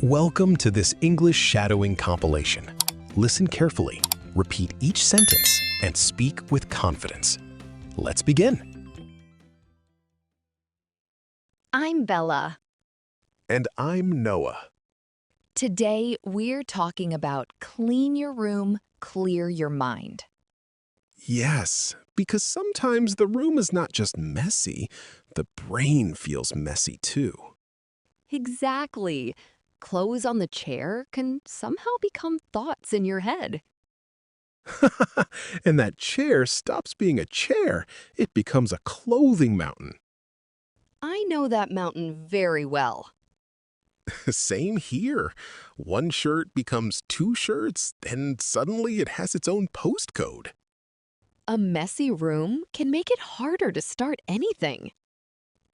Welcome to this English shadowing compilation. Listen carefully, repeat each sentence, and speak with confidence. Let's begin. I'm Bella. And I'm Noah. Today, we're talking about clean your room, clear your mind. Yes, because sometimes the room is not just messy, the brain feels messy too. Exactly. Clothes on the chair can somehow become thoughts in your head. And that chair stops being a chair, it becomes a clothing mountain. I know that mountain very well. Same here. One shirt becomes two shirts, and suddenly it has its own postcode. A messy room can make it harder to start anything.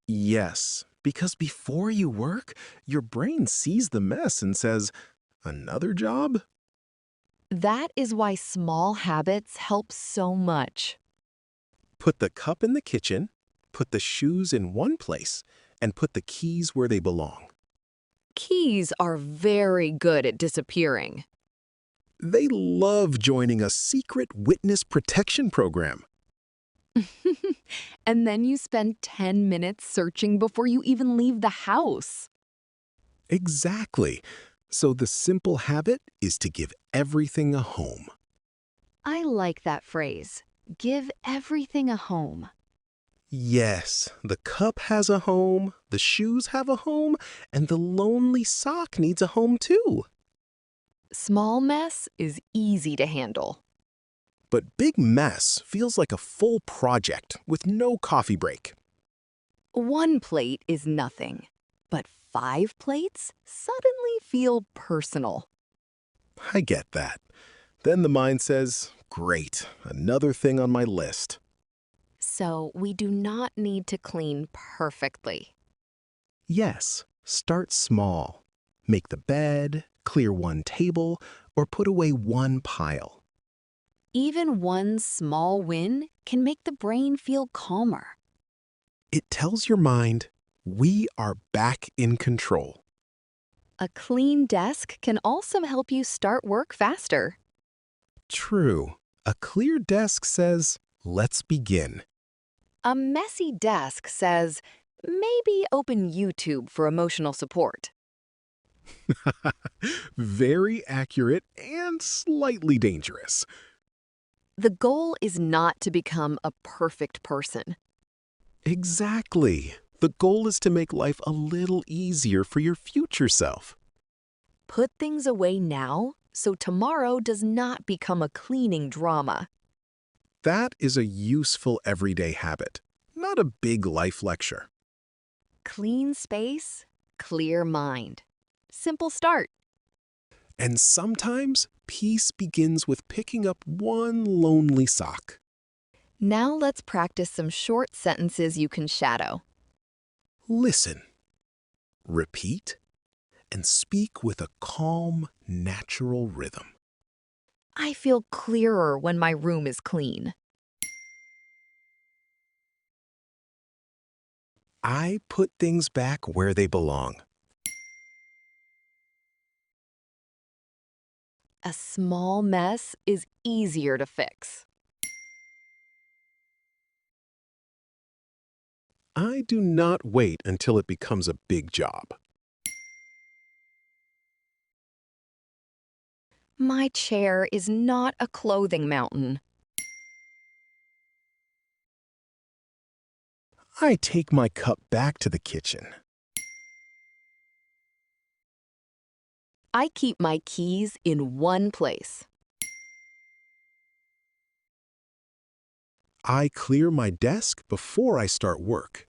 Yes, because before you work, your brain sees the mess and says, "Another job?" That is why small habits help so much. Put the cup in the kitchen, put the shoes in one place, and put the keys where they belong. Keys are very good at disappearing. They love joining a secret witness protection program. And then you spend 10 minutes searching before you even leave the house. Exactly. So the simple habit is to give everything a home. I like that phrase. Give everything a home. Yes, the cup has a home, the shoes have a home, and the lonely sock needs a home too. Small mess is easy to handle. But big mess feels like a full project with no coffee break. One plate is nothing, but 5 plates suddenly feel personal. I get that. Then the mind says, "Great, another thing on my list." So we do not need to clean perfectly. Yes, start small. Make the bed, clear one table, or put away one pile. Even one small win can make the brain feel calmer. It tells your mind, we are back in control. A clean desk can also help you start work faster. True. A clear desk says, "Let's begin." A messy desk says, maybe open YouTube for emotional support. Very accurate and slightly dangerous. The goal is not to become a perfect person. Exactly. The goal is to make life a little easier for your future self. Put things away now so tomorrow does not become a cleaning drama. That is a useful everyday habit, not a big life lecture. Clean space, clear mind. Simple start. And sometimes peace begins with picking up one lonely sock. Now let's practice some short sentences you can shadow. Listen, repeat, and speak with a calm, natural rhythm. I feel clearer when my room is clean. I put things back where they belong. A small mess is easier to fix. I do not wait until it becomes a big job. My chair is not a clothing mountain. I take my cup back to the kitchen. I keep my keys in one place. I clear my desk before I start work.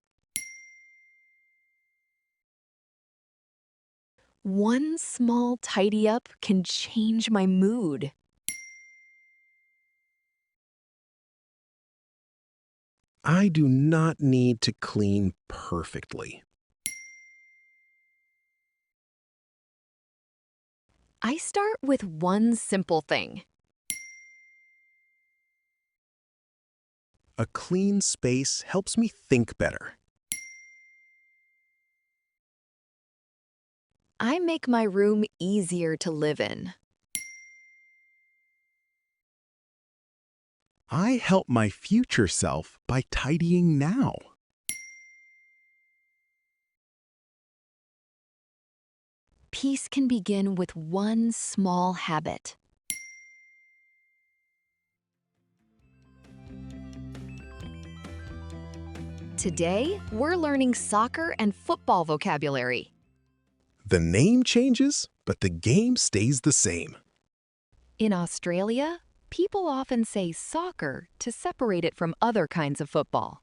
One small tidy up can change my mood. I do not need to clean perfectly. I start with one simple thing. A clean space helps me think better. I make my room easier to live in. I help my future self by tidying now. Peace can begin with one small habit. Today, we're learning soccer and football vocabulary. The name changes, but the game stays the same. In Australia, people often say soccer to separate it from other kinds of football.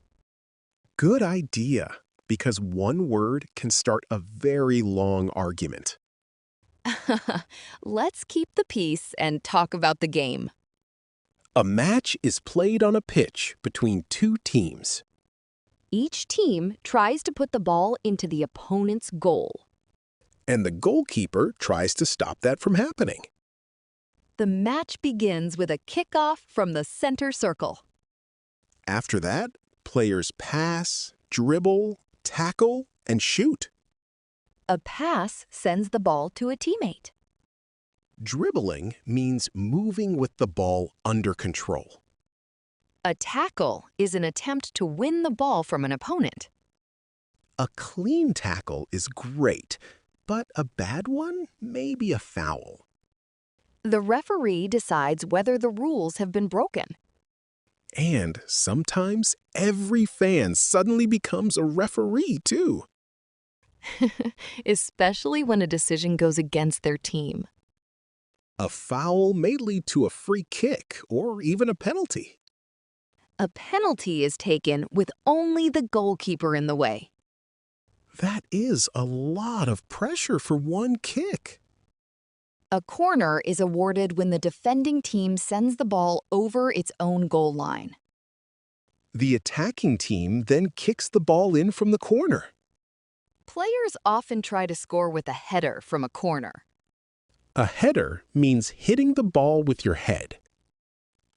Good idea, because one word can start a very long argument. Let's keep the peace and talk about the game. A match is played on a pitch between two teams. Each team tries to put the ball into the opponent's goal. And the goalkeeper tries to stop that from happening. The match begins with a kickoff from the center circle. After that, players pass, dribble, tackle, and shoot. A pass sends the ball to a teammate. Dribbling means moving with the ball under control. A tackle is an attempt to win the ball from an opponent. A clean tackle is great, but a bad one may be a foul. The referee decides whether the rules have been broken. And sometimes every fan suddenly becomes a referee, too. Especially when a decision goes against their team. A foul may lead to a free kick or even a penalty. A penalty is taken with only the goalkeeper in the way. That is a lot of pressure for one kick. A corner is awarded when the defending team sends the ball over its own goal line. The attacking team then kicks the ball in from the corner. Players often try to score with a header from a corner. A header means hitting the ball with your head.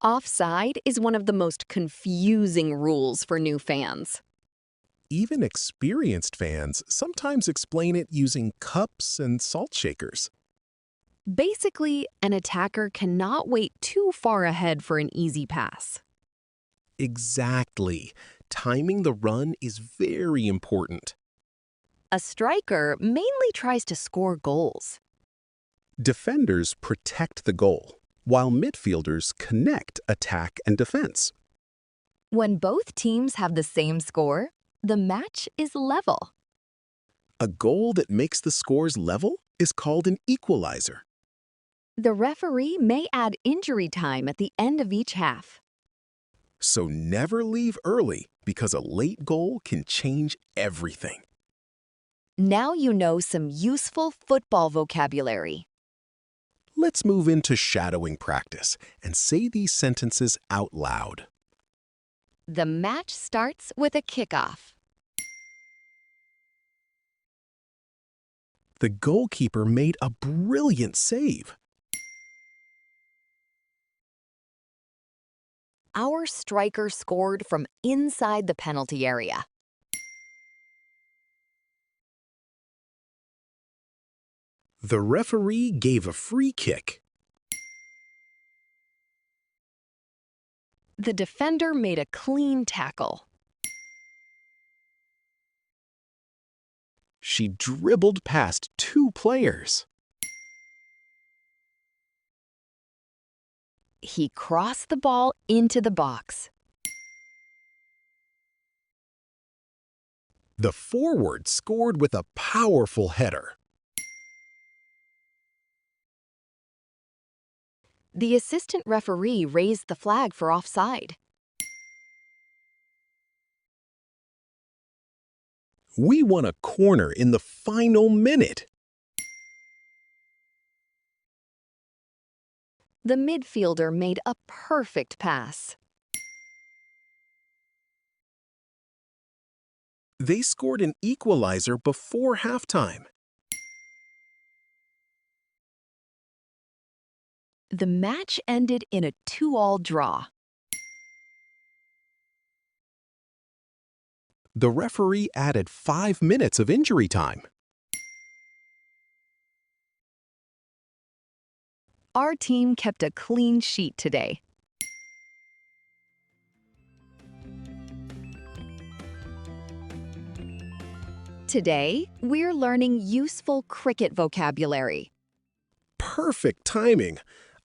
Offside is one of the most confusing rules for new fans. Even experienced fans sometimes explain it using cups and salt shakers. Basically, an attacker cannot wait too far ahead for an easy pass. Exactly. Timing the run is very important. A striker mainly tries to score goals. Defenders protect the goal, while midfielders connect attack and defense. When both teams have the same score, the match is level. A goal that makes the scores level is called an equalizer. The referee may add injury time at the end of each half. So never leave early because a late goal can change everything. Now you know some useful football vocabulary. Let's move into shadowing practice and say these sentences out loud. The match starts with a kickoff. The goalkeeper made a brilliant save. Our striker scored from inside the penalty area. The referee gave a free kick. The defender made a clean tackle. She dribbled past two players. He crossed the ball into the box. The forward scored with a powerful header. The assistant referee raised the flag for offside. We won a corner in the final minute. The midfielder made a perfect pass. They scored an equalizer before halftime. The match ended in a 2-all draw. The referee added 5 minutes of injury time. Our team kept a clean sheet today. Today, we're learning useful cricket vocabulary. Perfect timing.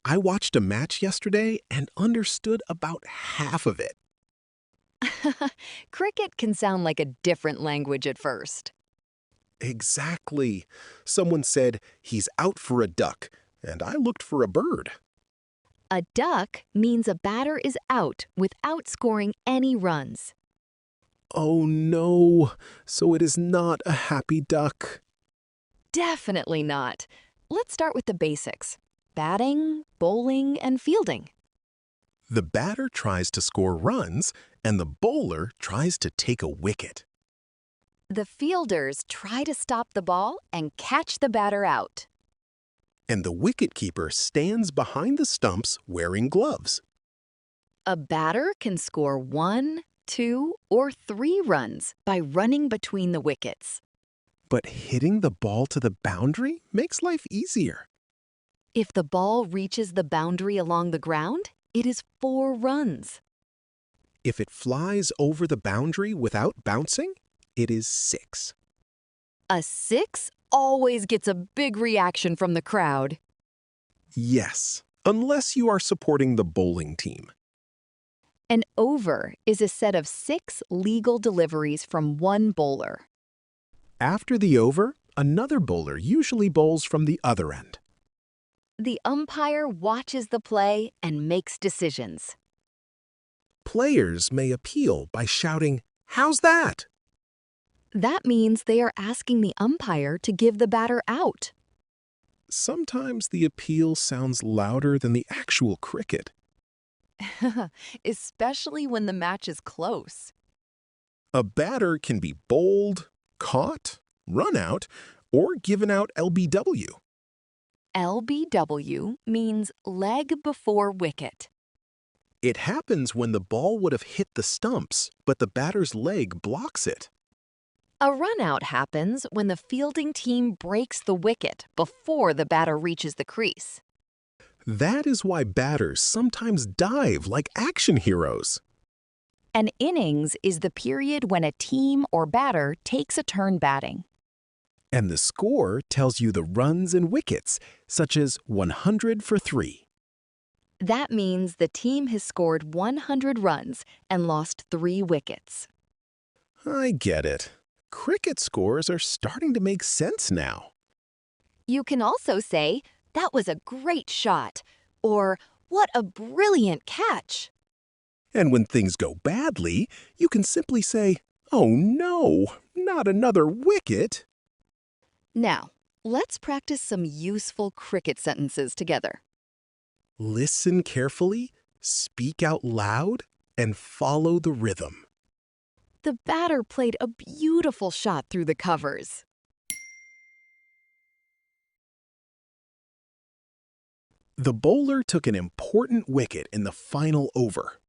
I watched a match yesterday and understood about half of it. Cricket can sound like a different language at first. Exactly. Someone said, he's out for a duck, and I looked for a bird. A duck means a batter is out without scoring any runs. Oh no, so it is not a happy duck. Definitely not. Let's start with the basics: batting, bowling, and fielding. The batter tries to score runs, and the bowler tries to take a wicket. The fielders try to stop the ball and catch the batter out. And the wicketkeeper stands behind the stumps wearing gloves. A batter can score 1, 2, or 3 runs by running between the wickets. But hitting the ball to the boundary makes life easier. If the ball reaches the boundary along the ground, it is 4 runs. If it flies over the boundary without bouncing, it is 6. A 6 always gets a big reaction from the crowd. Yes, unless you are supporting the bowling team. An over is a set of 6 legal deliveries from one bowler. After the over, another bowler usually bowls from the other end. The umpire watches the play and makes decisions. Players may appeal by shouting, "How's that?" That means they are asking the umpire to give the batter out. Sometimes the appeal sounds louder than the actual cricket. Especially when the match is close. A batter can be bowled, caught, run out, or given out LBW. LBW means leg before wicket. It happens when the ball would have hit the stumps, but the batter's leg blocks it. A run-out happens when the fielding team breaks the wicket before the batter reaches the crease. That is why batters sometimes dive like action heroes. An innings is the period when a team or batter takes a turn batting. And the score tells you the runs and wickets, such as 100 for 3. That means the team has scored 100 runs and lost 3 wickets. I get it. Cricket scores are starting to make sense now. You can also say, "That was a great shot," or "What a brilliant catch." And when things go badly, you can simply say, "Oh no, not another wicket." Now, let's practice some useful cricket sentences together. Listen carefully, speak out loud, and follow the rhythm. The batter played a beautiful shot through the covers. The bowler took an important wicket in the final over.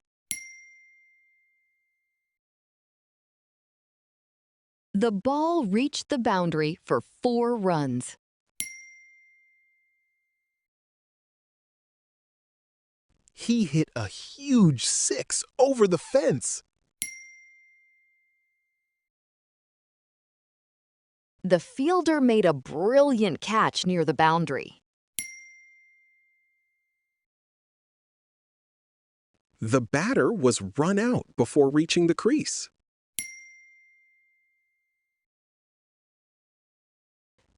The ball reached the boundary for 4 runs. He hit a huge 6 over the fence. The fielder made a brilliant catch near the boundary. The batter was run out before reaching the crease.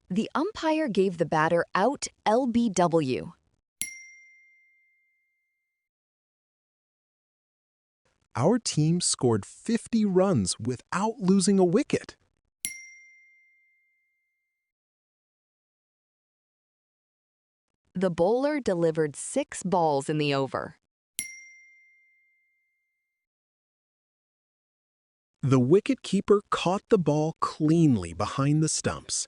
The umpire gave the batter out LBW. Our team scored 50 runs without losing a wicket. The bowler delivered 6 balls in the over. The wicketkeeper caught the ball cleanly behind the stumps.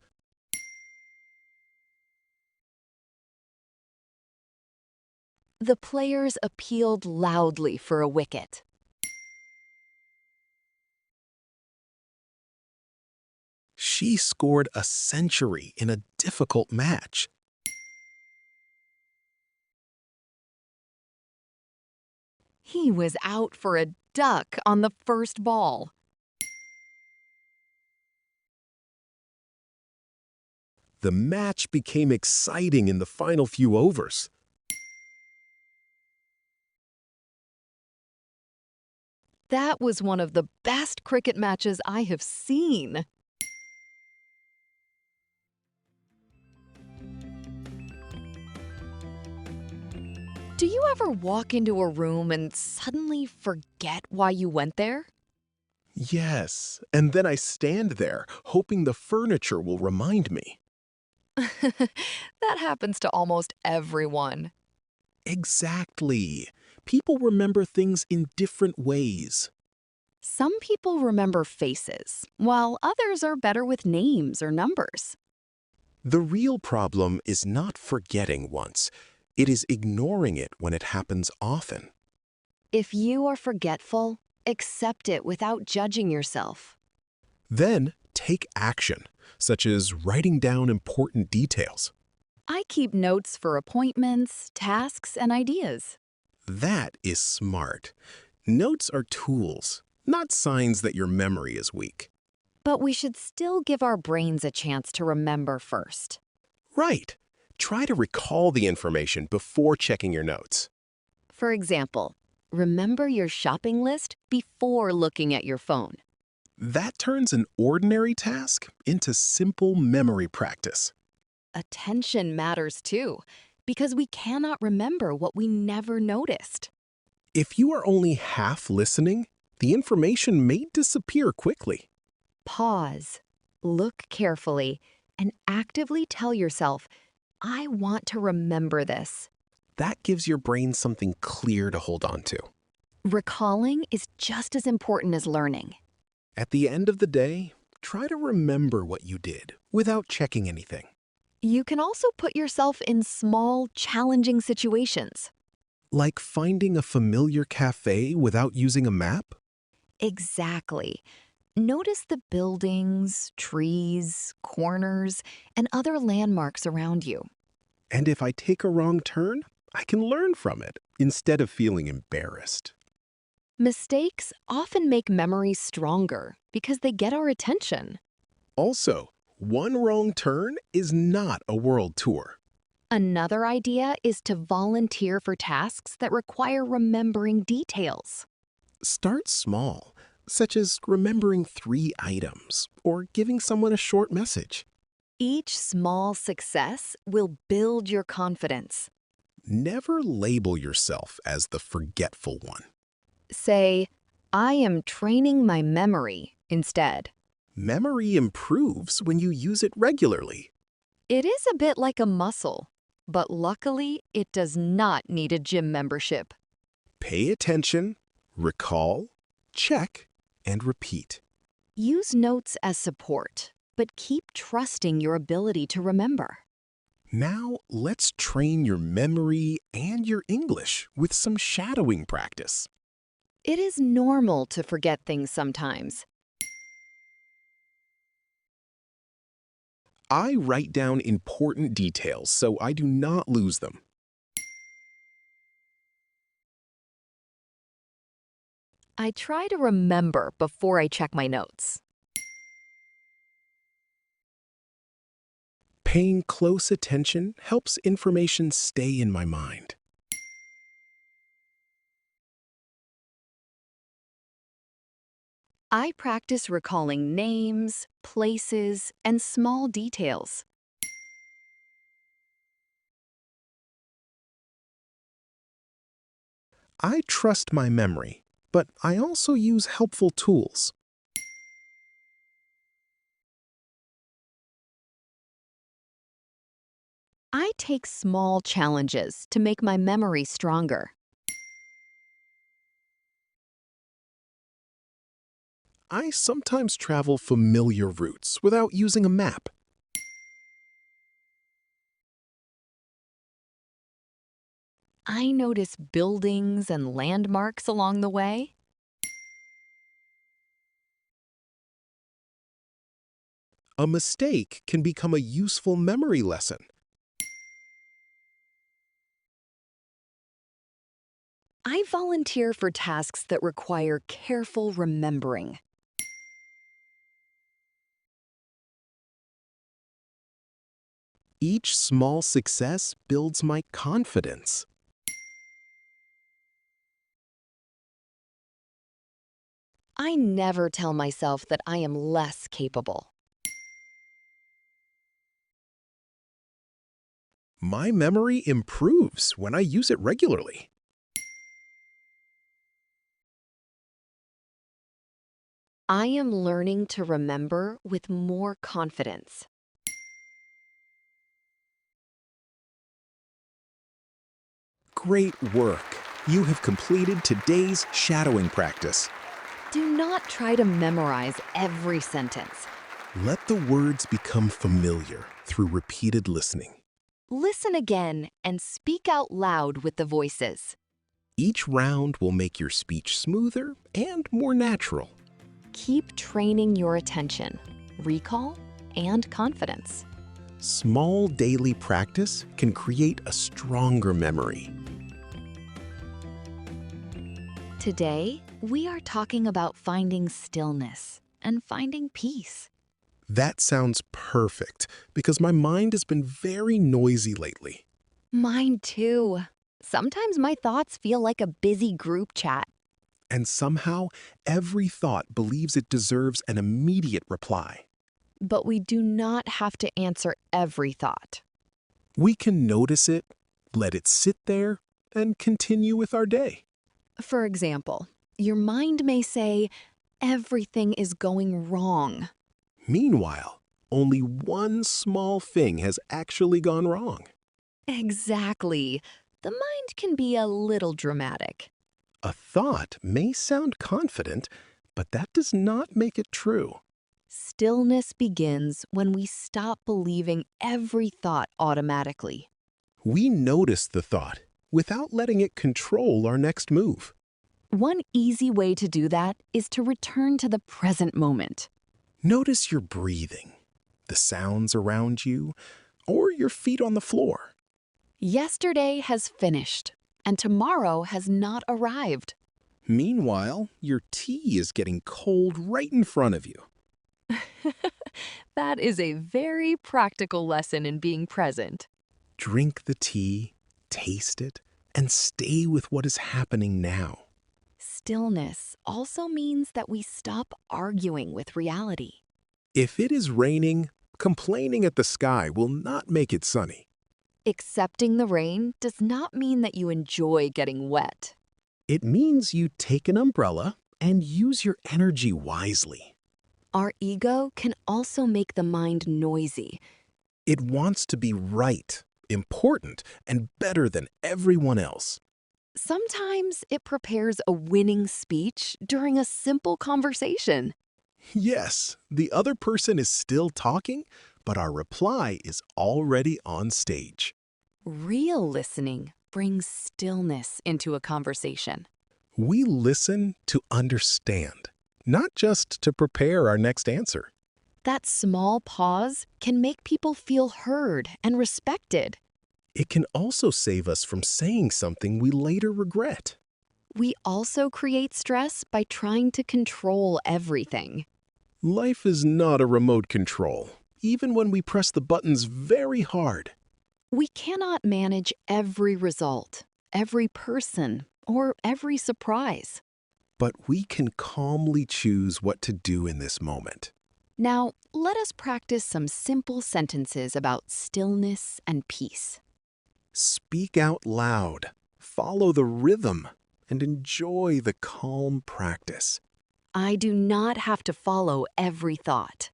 The players appealed loudly for a wicket. She scored a century in a difficult match. He was out for a duck on the first ball. The match became exciting in the final few overs. That was one of the best cricket matches I have seen. Do you ever walk into a room and suddenly forget why you went there? Yes, and then I stand there, hoping the furniture will remind me. That happens to almost everyone. Exactly. People remember things in different ways. Some people remember faces, while others are better with names or numbers. The real problem is not forgetting once. It is ignoring it when it happens often. If you are forgetful, accept it without judging yourself. Then take action, such as writing down important details. I keep notes for appointments, tasks, and ideas. That is smart. Notes are tools, not signs that your memory is weak. But we should still give our brains a chance to remember first. Right. Try to recall the information before checking your notes. For example, remember your shopping list before looking at your phone. That turns an ordinary task into simple memory practice. Attention matters too, because we cannot remember what we never noticed. If you are only half listening, the information may disappear quickly. Pause, look carefully, and actively tell yourself, I want to remember this. That gives your brain something clear to hold on to. Recalling is just as important as learning. At the end of the day, try to remember what you did without checking anything. You can also put yourself in small, challenging situations. Like finding a familiar cafe without using a map? Exactly. Notice the buildings, trees, corners, and other landmarks around you. And if I take a wrong turn, I can learn from it instead of feeling embarrassed. Mistakes often make memories stronger because they get our attention. Also, one wrong turn is not a world tour. Another idea is to volunteer for tasks that require remembering details. Start small, such as remembering 3 items or giving someone a short message. Each small success will build your confidence. Never label yourself as the forgetful one. Say, I am training my memory instead. Memory improves when you use it regularly. It is a bit like a muscle, but luckily it does not need a gym membership. Pay attention, recall, check, and repeat. Use notes as support, but keep trusting your ability to remember. Now, let's train your memory and your English with some shadowing practice. It is normal to forget things sometimes. I write down important details so I do not lose them. I try to remember before I check my notes. Paying close attention helps information stay in my mind. I practice recalling names, places, and small details. I trust my memory, but I also use helpful tools. I take small challenges to make my memory stronger. I sometimes travel familiar routes without using a map. I notice buildings and landmarks along the way. A mistake can become a useful memory lesson. I volunteer for tasks that require careful remembering. Each small success builds my confidence. I never tell myself that I am less capable. My memory improves when I use it regularly. I am learning to remember with more confidence. Great work! You have completed today's shadowing practice. Do not try to memorize every sentence. Let the words become familiar through repeated listening. Listen again and speak out loud with the voices. Each round will make your speech smoother and more natural. Keep training your attention, recall, and confidence. Small daily practice can create a stronger memory. Today, we are talking about finding stillness and finding peace. That sounds perfect because my mind has been very noisy lately. Mine too. Sometimes my thoughts feel like a busy group chat. And somehow, every thought believes it deserves an immediate reply. But we do not have to answer every thought. We can notice it, let it sit there, and continue with our day. For example, your mind may say, everything is going wrong. Meanwhile, only one small thing has actually gone wrong. Exactly. The mind can be a little dramatic. A thought may sound confident, but that does not make it true. Stillness begins when we stop believing every thought automatically. We notice the thought without letting it control our next move. One easy way to do that is to return to the present moment. Notice your breathing, the sounds around you, or your feet on the floor. Yesterday has finished, and tomorrow has not arrived. Meanwhile, your tea is getting cold right in front of you. That is a very practical lesson in being present. Drink the tea, taste it, and stay with what is happening now. Stillness also means that we stop arguing with reality. If it is raining, complaining at the sky will not make it sunny. Accepting the rain does not mean that you enjoy getting wet. It means you take an umbrella and use your energy wisely. Our ego can also make the mind noisy. It wants to be right, important, and better than everyone else. Sometimes it prepares a winning speech during a simple conversation. Yes, the other person is still talking, but our reply is already on stage. Real listening brings stillness into a conversation. We listen to understand, not just to prepare our next answer. That small pause can make people feel heard and respected. It can also save us from saying something we later regret. We also create stress by trying to control everything. Life is not a remote control, even when we press the buttons very hard. We cannot manage every result, every person, or every surprise. But we can calmly choose what to do in this moment. Now, let us practice some simple sentences about stillness and peace. Speak out loud, follow the rhythm, and enjoy the calm practice. I do not have to follow every thought.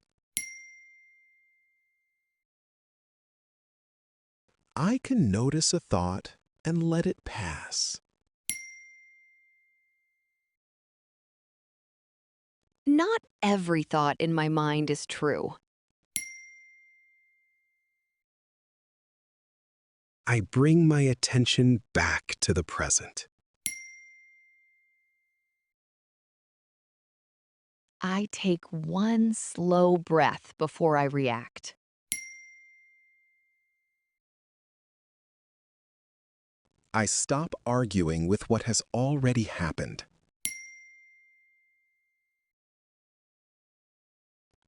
I can notice a thought and let it pass. Not every thought in my mind is true. I bring my attention back to the present. I take one slow breath before I react. I stop arguing with what has already happened.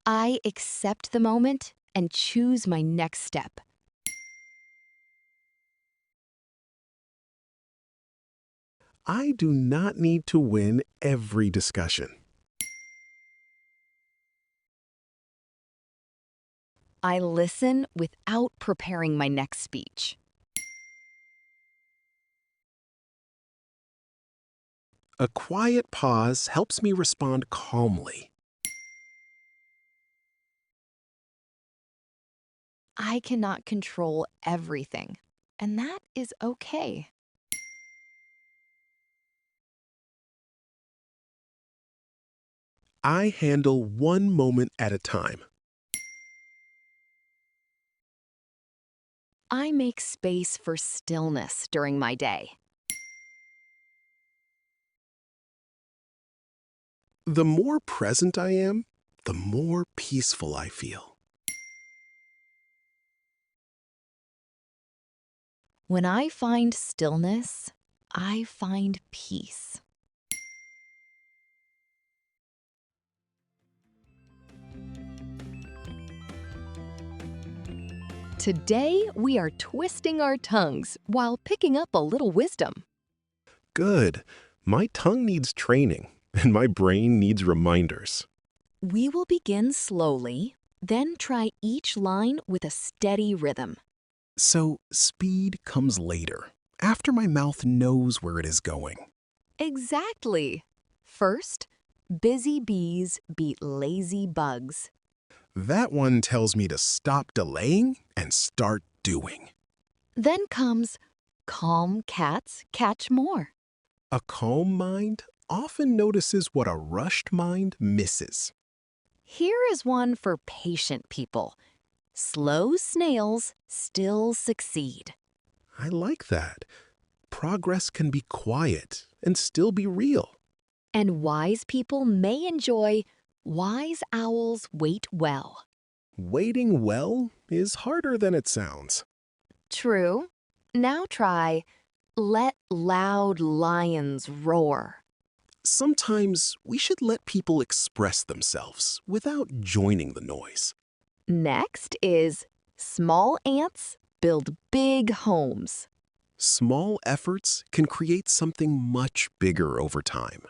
I accept the moment and choose my next step. I do not need to win every discussion. I listen without preparing my next speech. A quiet pause helps me respond calmly. I cannot control everything, and that is okay. I handle one moment at a time. I make space for stillness during my day. The more present I am, the more peaceful I feel. When I find stillness, I find peace. Today, we are twisting our tongues while picking up a little wisdom. Good. My tongue needs training, and my brain needs reminders. We will begin slowly, then try each line with a steady rhythm. So speed comes later, after my mouth knows where it is going. Exactly. First, busy bees beat lazy bugs. That one tells me to stop delaying and start doing. Then comes calm cats catch more. A calm mind often notices what a rushed mind misses. Here is one for patient people. Slow snails still succeed. I like that. Progress can be quiet and still be real. And wise people may enjoy wise owls wait well. Waiting well is harder than it sounds. True. Now try let loud lions roar. Sometimes we should let people express themselves without joining the noise. Next is small ants build big homes. Small efforts can create something much bigger over time.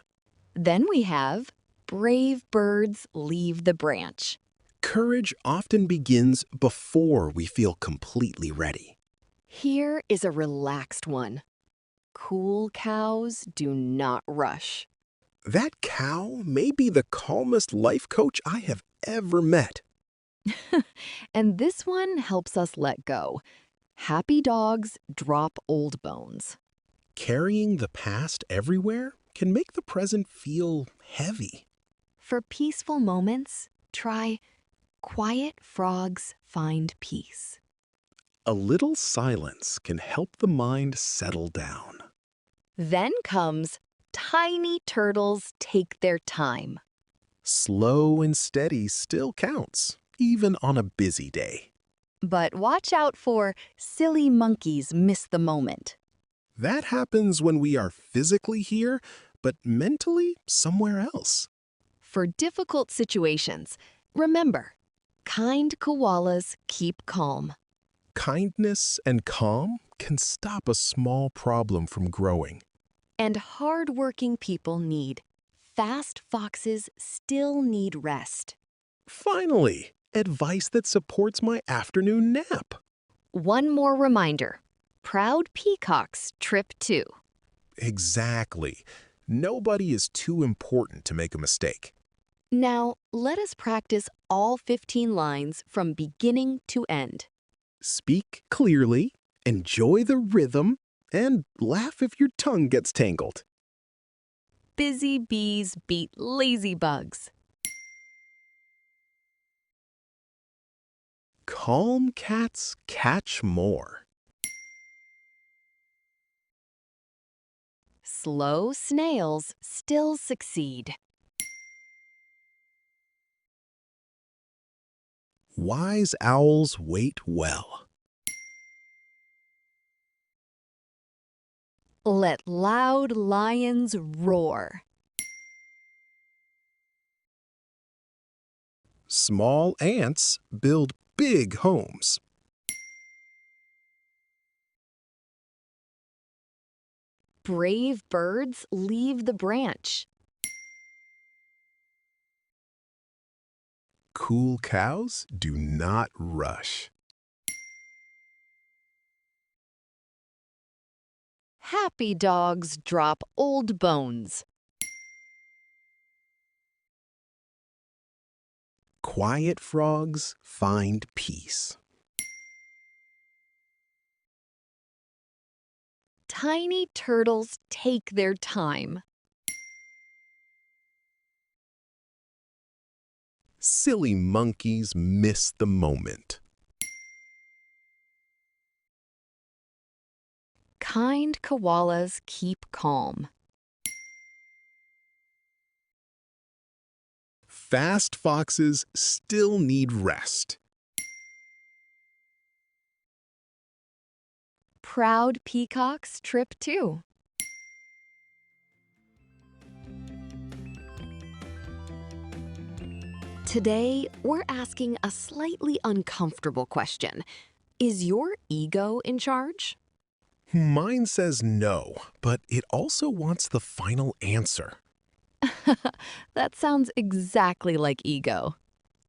Then we have brave birds leave the branch. Courage often begins before we feel completely ready. Here is a relaxed one. Cool cows do not rush. That cow may be the calmest life coach I have ever met. And this one helps us let go. Happy dogs drop old bones. Carrying the past everywhere can make the present feel heavy. For peaceful moments, try quiet frogs find peace. A little silence can help the mind settle down. Then comes tiny turtles take their time. Slow and steady still counts, even on a busy day. But watch out for silly monkeys miss the moment. That happens when we are physically here, but mentally somewhere else. For difficult situations, remember, kind koalas keep calm. Kindness and calm can stop a small problem from growing. And hard-working people need. Fast foxes still need rest. Finally, advice that supports my afternoon nap. One more reminder. Proud peacocks trip too. Exactly. Nobody is too important to make a mistake. Now, let us practice all 15 lines from beginning to end. Speak clearly, enjoy the rhythm, and laugh if your tongue gets tangled. Busy bees beat lazy bugs. Calm cats catch more. Slow snails still succeed. Wise owls wait well. Let loud lions roar. Small ants build big homes. Brave birds leave the branch. Cool cows do not rush. Happy dogs drop old bones. Quiet frogs find peace. Tiny turtles take their time. Silly monkeys miss the moment. Kind koalas keep calm. Fast foxes still need rest. Proud peacocks trip too. Today, we're asking a slightly uncomfortable question. Is your ego in charge? Mine says no, but it also wants the final answer. That sounds exactly like ego.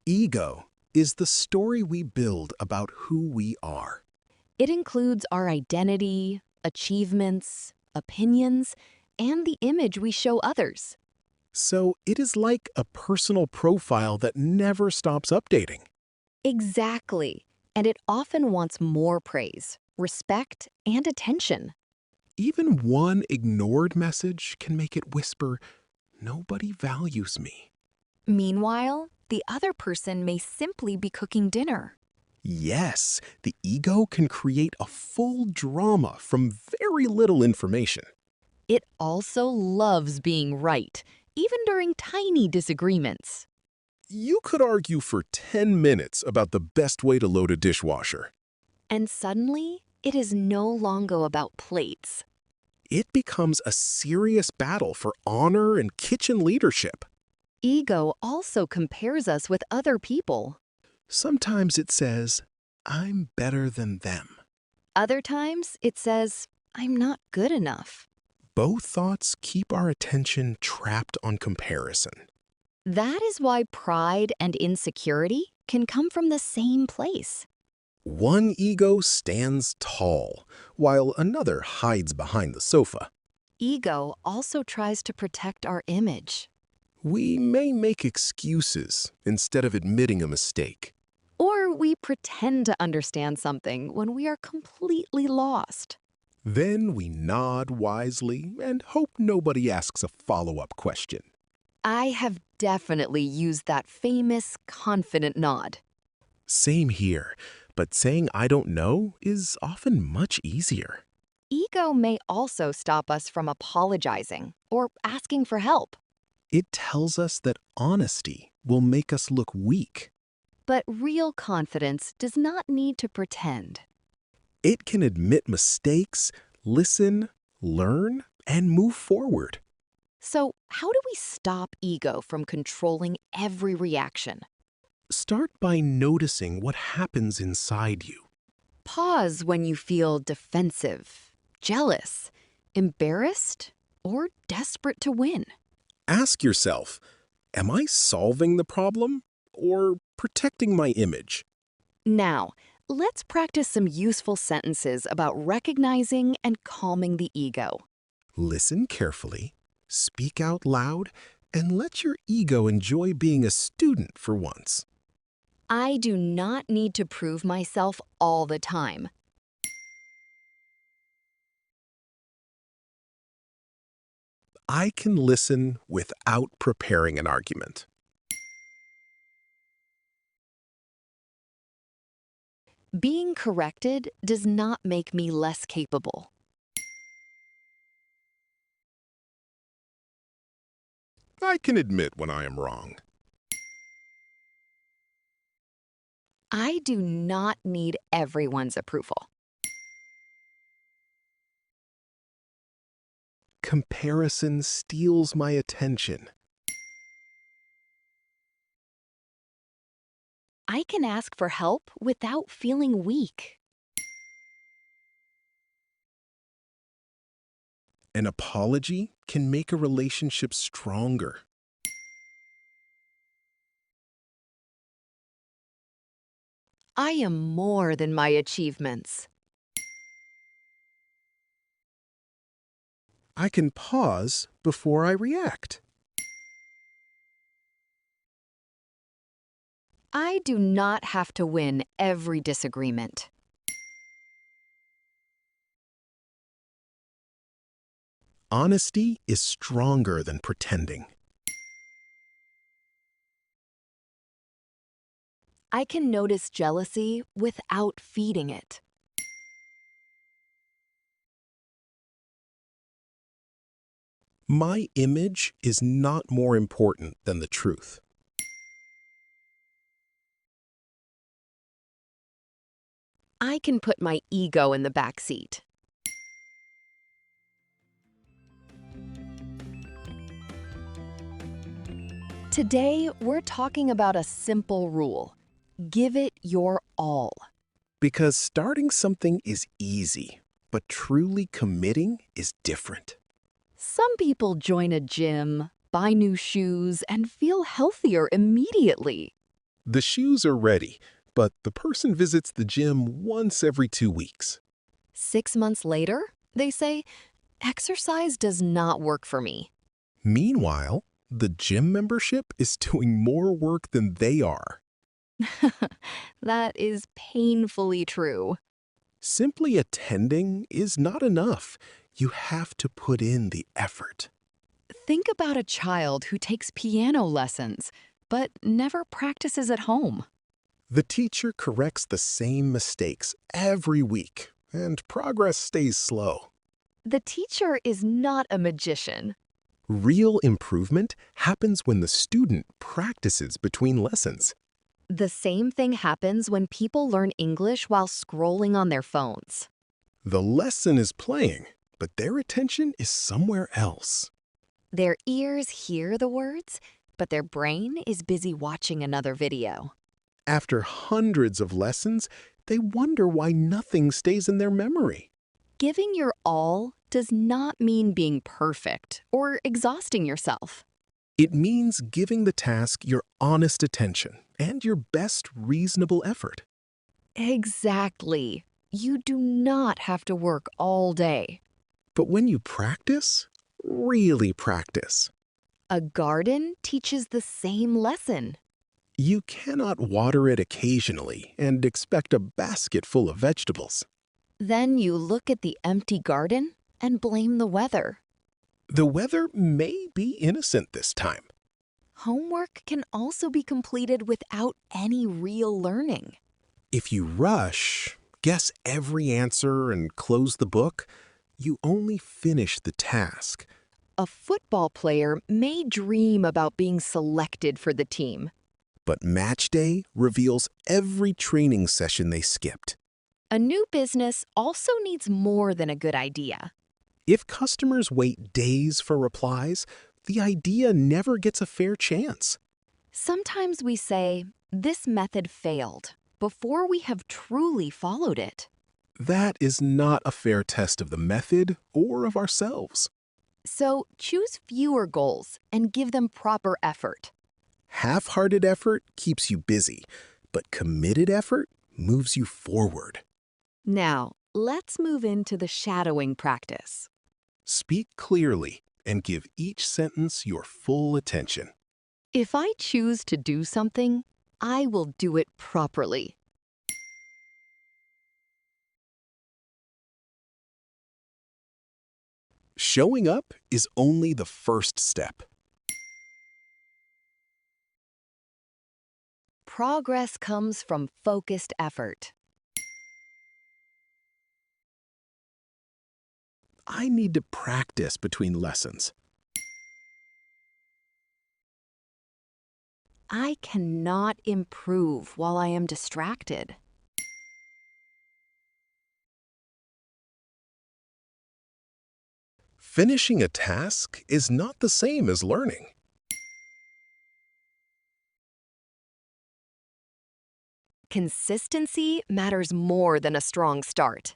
Ego is the story we build about who we are. It includes our identity, achievements, opinions, and the image we show others. So it is like a personal profile that never stops updating. Exactly. And it often wants more praise, respect, and attention. Even one ignored message can make it whisper, "Nobody values me." Meanwhile, the other person may simply be cooking dinner. Yes, the ego can create a full drama from very little information. It also loves being right, even during tiny disagreements. You could argue for 10 minutes about the best way to load a dishwasher. And suddenly, it is no longer about plates. It becomes a serious battle for honor and kitchen leadership. Ego also compares us with other people. Sometimes it says, "I'm better than them." Other times, it says, I'm not good enough. Both thoughts keep our attention trapped on comparison. That is why pride and insecurity can come from the same place. One ego stands tall, while another hides behind the sofa. Ego also tries to protect our image. We may make excuses instead of admitting a mistake. Or we pretend to understand something when we are completely lost. Then we nod wisely and hope nobody asks a follow-up question. I have definitely used that famous, confident nod. Same here, but saying "I don't know" is often much easier. Ego may also stop us from apologizing or asking for help. It tells us that honesty will make us look weak. But real confidence does not need to pretend. It can admit mistakes, listen, learn, and move forward. So, how do we stop ego from controlling every reaction? Start by noticing what happens inside you. Pause when you feel defensive, jealous, embarrassed, or desperate to win. Ask yourself, am I solving the problem or protecting my image? Now, let's practice some useful sentences about recognizing and calming the ego. Listen carefully, speak out loud, and let your ego enjoy being a student for once. I do not need to prove myself all the time. I can listen without preparing an argument. Being corrected does not make me less capable. I can admit when I am wrong. I do not need everyone's approval. Comparison steals my attention. I can ask for help without feeling weak. An apology can make a relationship stronger. I am more than my achievements. I can pause before I react. I do not have to win every disagreement. Honesty is stronger than pretending. I can notice jealousy without feeding it. My image is not more important than the truth. I can put my ego in the back seat. Today, we're talking about a simple rule. Give it your all. Because starting something is easy, but truly committing is different. Some people join a gym, buy new shoes, and feel healthier immediately. The shoes are ready, but the person visits the gym once every 2 weeks. 6 months later, they say, exercise does not work for me. Meanwhile, the gym membership is doing more work than they are. That is painfully true. Simply attending is not enough. You have to put in the effort. Think about a child who takes piano lessons, but never practices at home. The teacher corrects the same mistakes every week, and progress stays slow. The teacher is not a magician. Real improvement happens when the student practices between lessons. The same thing happens when people learn English while scrolling on their phones. The lesson is playing, but their attention is somewhere else. Their ears hear the words, but their brain is busy watching another video. After hundreds of lessons, they wonder why nothing stays in their memory. Giving your all does not mean being perfect or exhausting yourself. It means giving the task your honest attention and your best reasonable effort. Exactly. You do not have to work all day. But when you practice, really practice, A garden teaches the same lesson. you cannot water it occasionally and expect a basket full of vegetables. Then you look at the empty garden and blame the weather. The weather may be innocent this time. Homework can also be completed without any real learning. If you rush, guess every answer, and close the book, you only finish the task. A football player may dream about being selected for the team. But match day reveals every training session they skipped. A new business also needs more than a good idea. If customers wait days for replies, the idea never gets a fair chance. Sometimes we say, this method failed, before we have truly followed it. That is not a fair test of the method or of ourselves. So choose fewer goals and give them proper effort. Half-hearted effort keeps you busy, but committed effort moves you forward. Now, let's move into the shadowing practice. Speak clearly and give each sentence your full attention. If I choose to do something, I will do it properly. Showing up is only the first step. Progress comes from focused effort. I need to practice between lessons. I cannot improve while I am distracted. Finishing a task is not the same as learning. Consistency matters more than a strong start.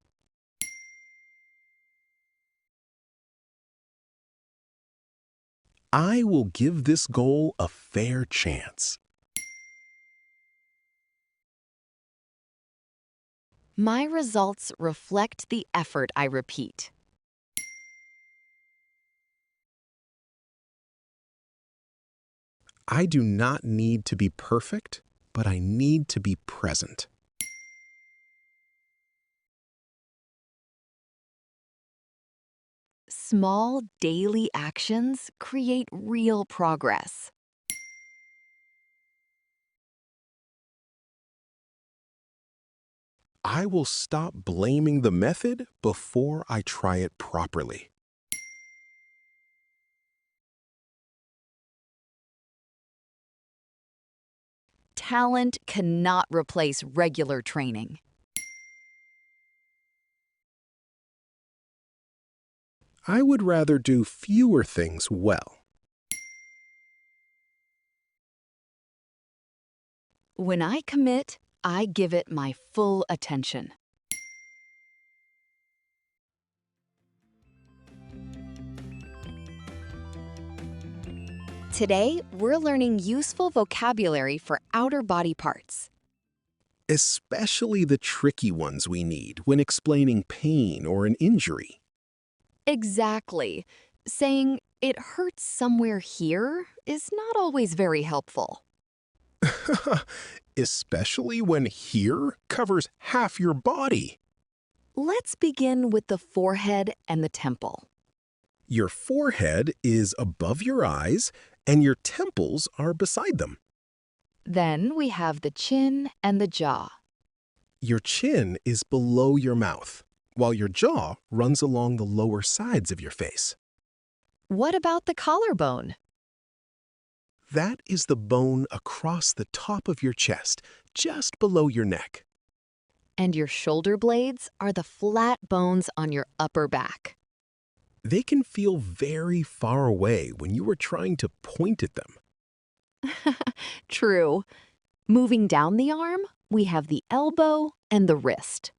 I will give this goal a fair chance. My results reflect the effort I repeat. I do not need to be perfect, but I need to be present. Small daily actions create real progress. I will stop blaming the method before I try it properly. Talent cannot replace regular training. I would rather do fewer things well. When I commit, I give it my full attention. Today, we're learning useful vocabulary for outer body parts. Especially the tricky ones we need when explaining pain or an injury. Exactly. Saying, "it hurts somewhere here," is not always very helpful. Especially when here covers half your body. Let's begin with the forehead and the temple. Your forehead is above your eyes and your temples are beside them. Then we have the chin and the jaw. Your chin is below your mouth, while your jaw runs along the lower sides of your face. What about the collarbone? That is the bone across the top of your chest, just below your neck. And your shoulder blades are the flat bones on your upper back. They can feel very far away when you are trying to point at them. True. Moving down the arm, we have the elbow and the wrist.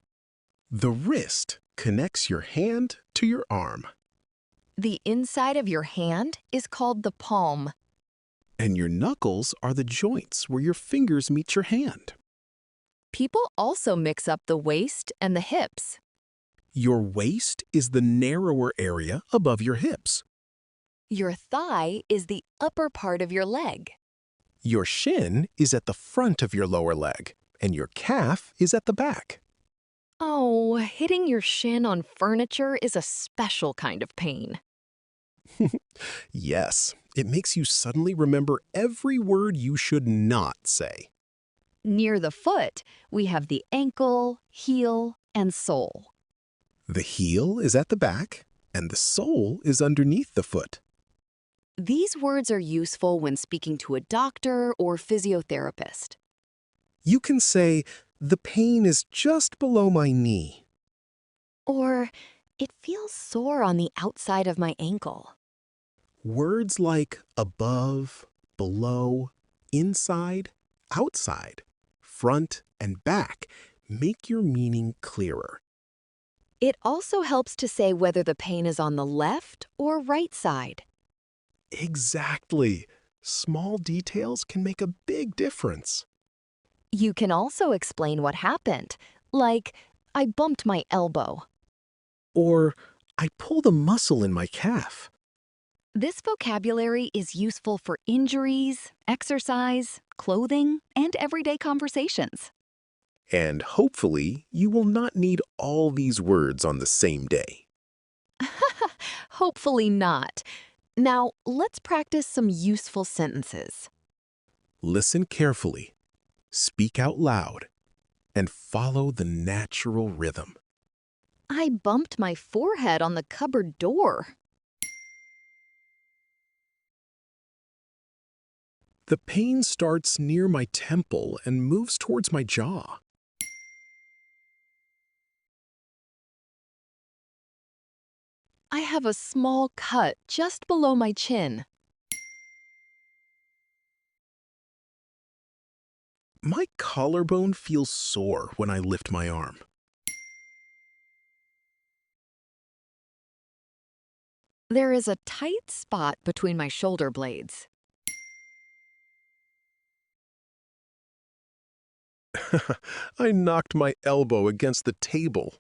The wrist connects your hand to your arm, The inside of your hand is called the palm. and your knuckles are the joints where your fingers meet your hand. People also mix up the waist and the hips. Your waist is the narrower area above your hips. Your thigh is the upper part of your leg. Your shin is at the front of your lower leg, and your calf is at the back. Oh, hitting your shin on furniture is a special kind of pain. Yes, it makes you suddenly remember every word you should not say. Near the foot, we have the ankle, heel, and sole. The heel is at the back, and the sole is underneath the foot. These words are useful when speaking to a doctor or physiotherapist. You can say, "The pain is just below my knee." Or, "it feels sore on the outside of my ankle." Words like above, below, inside, outside, front, and back make your meaning clearer. It also helps to say whether the pain is on the left or right side. Exactly. Small details can make a big difference. You can also explain what happened, like, "I bumped my elbow." Or, I pulled a muscle in my calf. This vocabulary is useful for injuries, exercise, clothing, and everyday conversations. And hopefully, you will not need all these words on the same day. Hopefully not. Now, let's practice some useful sentences. Listen carefully, speak out loud, and follow the natural rhythm. I bumped my forehead on the cupboard door. The pain starts near my temple and moves towards my jaw. I have a small cut just below my chin. My collarbone feels sore when I lift my arm. There is a tight spot between my shoulder blades. I knocked my elbow against the table.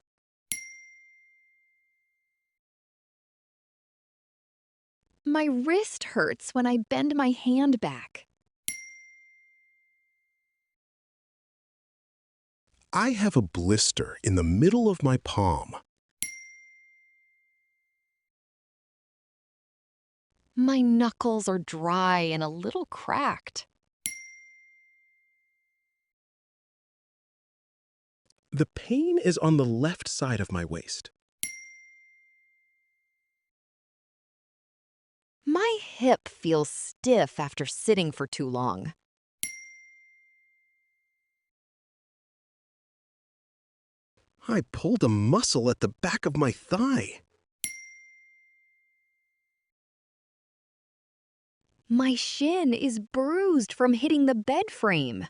My wrist hurts when I bend my hand back. I have a blister in the middle of my palm. My knuckles are dry and a little cracked. The pain is on the left side of my waist. My hip feels stiff after sitting for too long. I pulled a muscle at the back of my thigh. My shin is bruised from hitting the bed frame.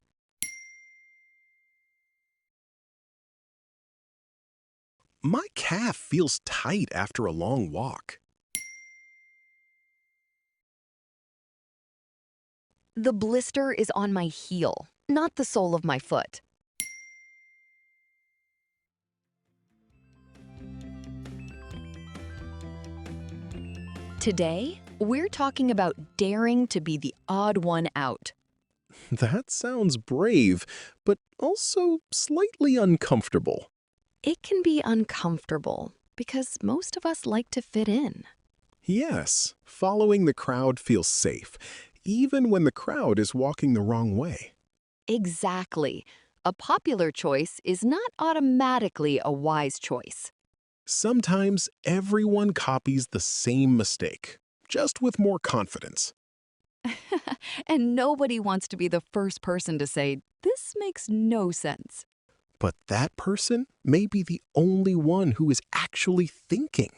My calf feels tight after a long walk. The blister is on my heel, not the sole of my foot. Today, we're talking about daring to be the odd one out. That sounds brave, but also slightly uncomfortable. It can be uncomfortable because most of us like to fit in. Yes, following the crowd feels safe, even when the crowd is walking the wrong way. Exactly. A popular choice is not automatically a wise choice. Sometimes everyone copies the same mistake, just with more confidence. And nobody wants to be the first person to say, "This makes no sense." But that person may be the only one who is actually thinking.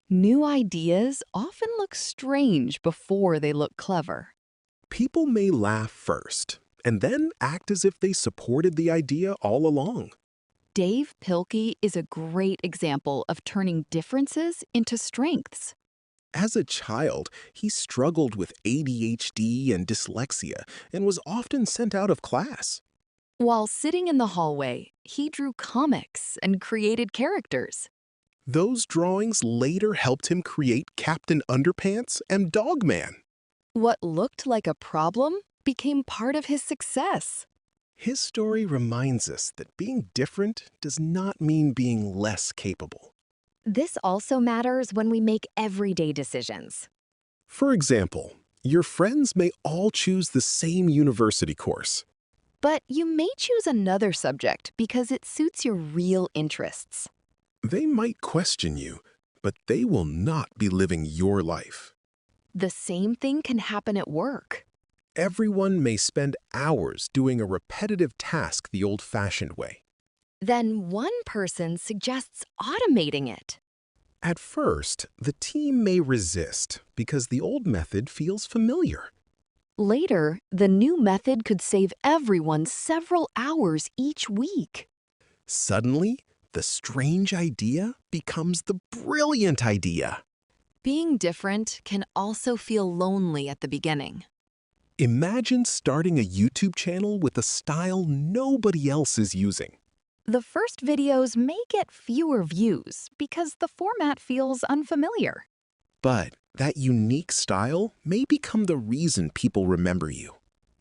New ideas often look strange before they look clever. People may laugh first, and then act as if they supported the idea all along. Dave Pilkey is a great example of turning differences into strengths. As a child, he struggled with ADHD and dyslexia and was often sent out of class. While sitting in the hallway, he drew comics and created characters. Those drawings later helped him create Captain Underpants and Dogman. What looked like a problem became part of his success. His story reminds us that being different does not mean being less capable. This also matters when we make everyday decisions. For example, your friends may all choose the same university course. But you may choose another subject because it suits your real interests. They might question you, but they will not be living your life. The same thing can happen at work. Everyone may spend hours doing a repetitive task the old-fashioned way. Then one person suggests automating it. At first, the team may resist because the old method feels familiar. Later, the new method could save everyone several hours each week. Suddenly, the strange idea becomes the brilliant idea. Being different can also feel lonely at the beginning. Imagine starting a YouTube channel with a style nobody else is using. The first videos may get fewer views because the format feels unfamiliar. But that unique style may become the reason people remember you.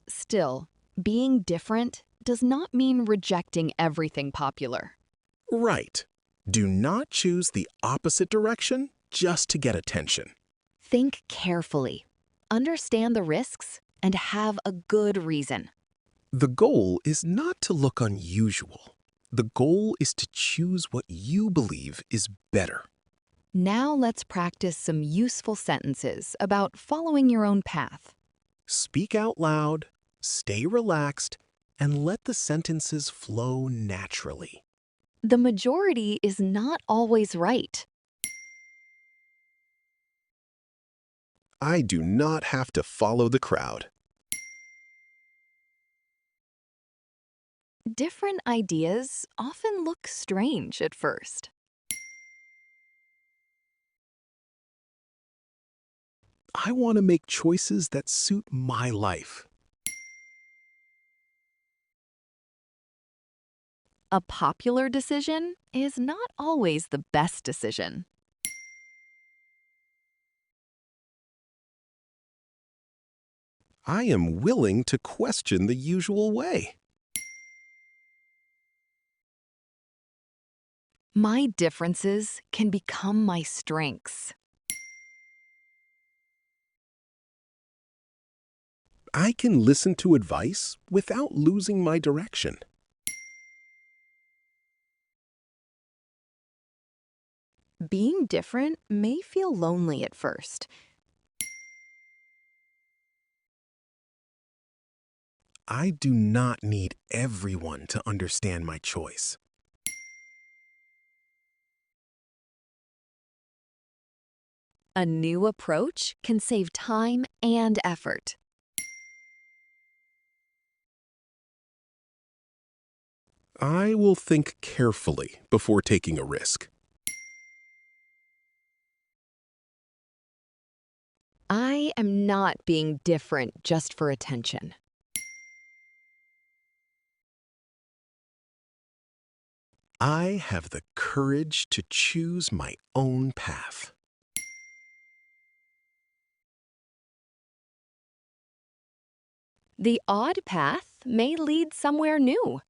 Still, being different does not mean rejecting everything popular. Right. Do not choose the opposite direction just to get attention. Think carefully, understand the risks, and have a good reason. The goal is not to look unusual. The goal is to choose what you believe is better. Now let's practice some useful sentences about following your own path. Speak out loud, stay relaxed, and let the sentences flow naturally. The majority is not always right. I do not have to follow the crowd. Different ideas often look strange at first. I want to make choices that suit my life. A popular decision is not always the best decision. I am willing to question the usual way. My differences can become my strengths. I can listen to advice without losing my direction. Being different may feel lonely at first. I do not need everyone to understand my choice. A new approach can save time and effort. I will think carefully before taking a risk. I am not being different just for attention. I have the courage to choose my own path. The odd path may lead somewhere new.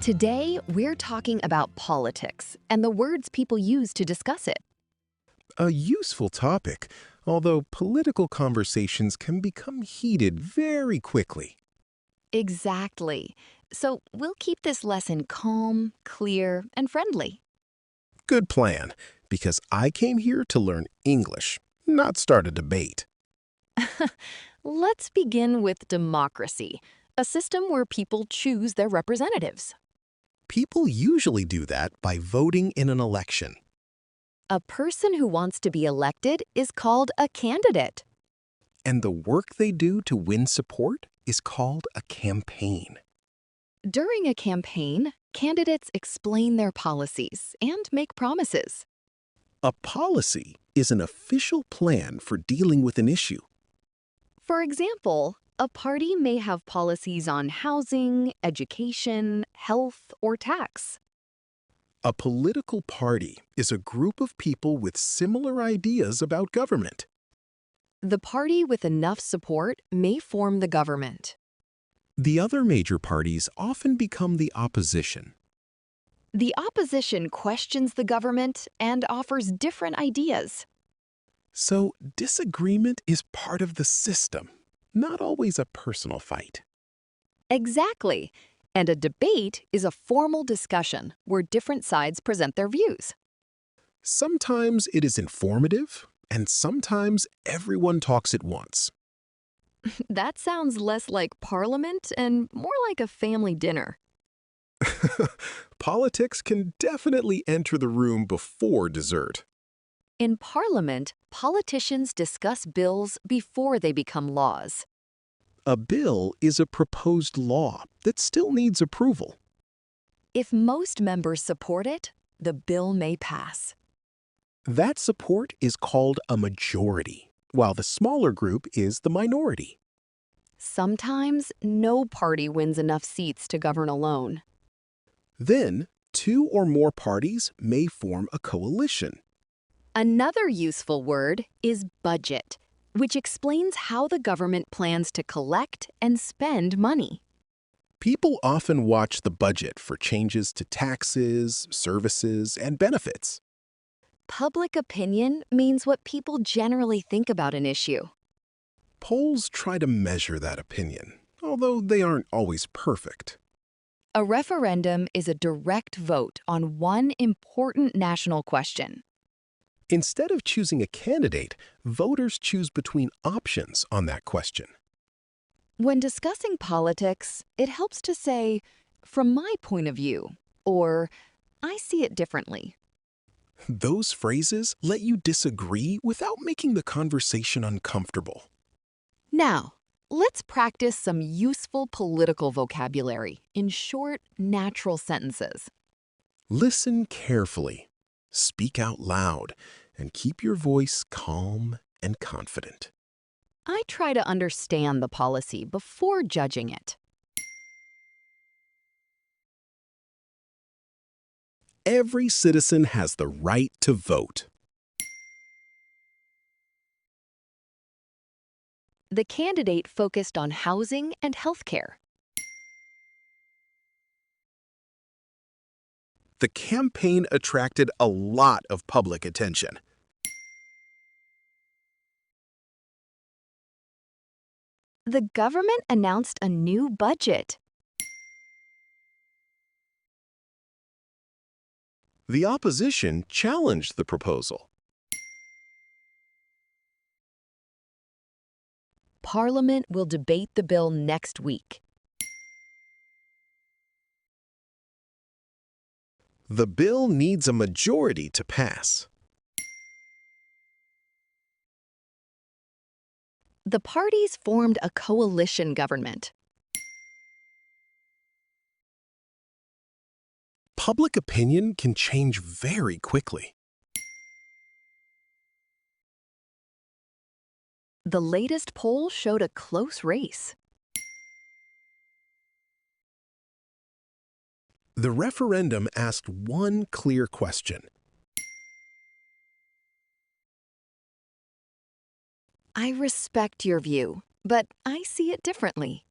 Today, we're talking about politics and the words people use to discuss it. A useful topic, although political conversations can become heated very quickly. Exactly. So we'll keep this lesson calm, clear, and friendly. Good plan, because I came here to learn English, not start a debate. Let's begin with democracy, a system where people choose their representatives. People usually do that by voting in an election. A person who wants to be elected is called a candidate. And the work they do to win support is called a campaign. During a campaign, candidates explain their policies and make promises. A policy is an official plan for dealing with an issue. For example, a party may have policies on housing, education, health, or tax. A political party is a group of people with similar ideas about government. The party with enough support may form the government. The other major parties often become the opposition. The opposition questions the government and offers different ideas. So disagreement is part of the system, not always a personal fight. Exactly. And a debate is a formal discussion where different sides present their views. Sometimes it is informative, and sometimes everyone talks at once. That sounds less like parliament and more like a family dinner. Politics can definitely enter the room before dessert. In parliament, politicians discuss bills before they become laws. A bill is a proposed law that still needs approval. If most members support it, the bill may pass. That support is called a majority, while the smaller group is the minority. Sometimes no party wins enough seats to govern alone. Then, two or more parties may form a coalition. Another useful word is budget, which explains how the government plans to collect and spend money. People often watch the budget for changes to taxes, services, and benefits. Public opinion means what people generally think about an issue. Polls try to measure that opinion, although they aren't always perfect. A referendum is a direct vote on one important national question. Instead of choosing a candidate, voters choose between options on that question. When discussing politics, it helps to say, from my point of view, or I see it differently. Those phrases let you disagree without making the conversation uncomfortable. Now, let's practice some useful political vocabulary in short, natural sentences. Listen carefully, speak out loud, and keep your voice calm and confident. I try to understand the policy before judging it. Every citizen has the right to vote. The candidate focused on housing and healthcare. The campaign attracted a lot of public attention. The government announced a new budget. The opposition challenged the proposal. Parliament will debate the bill next week. The bill needs a majority to pass. The parties formed a coalition government. Public opinion can change very quickly. The latest poll showed a close race. The referendum asked one clear question. I respect your view, but I see it differently.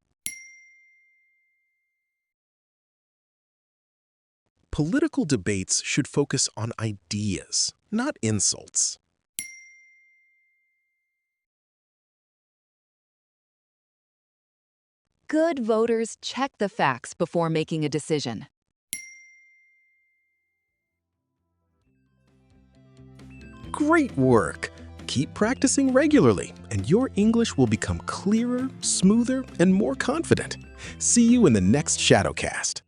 Political debates should focus on ideas, not insults. Good voters check the facts before making a decision. Great work! Keep practicing regularly, and your English will become clearer, smoother, and more confident. See you in the next Shadowcast.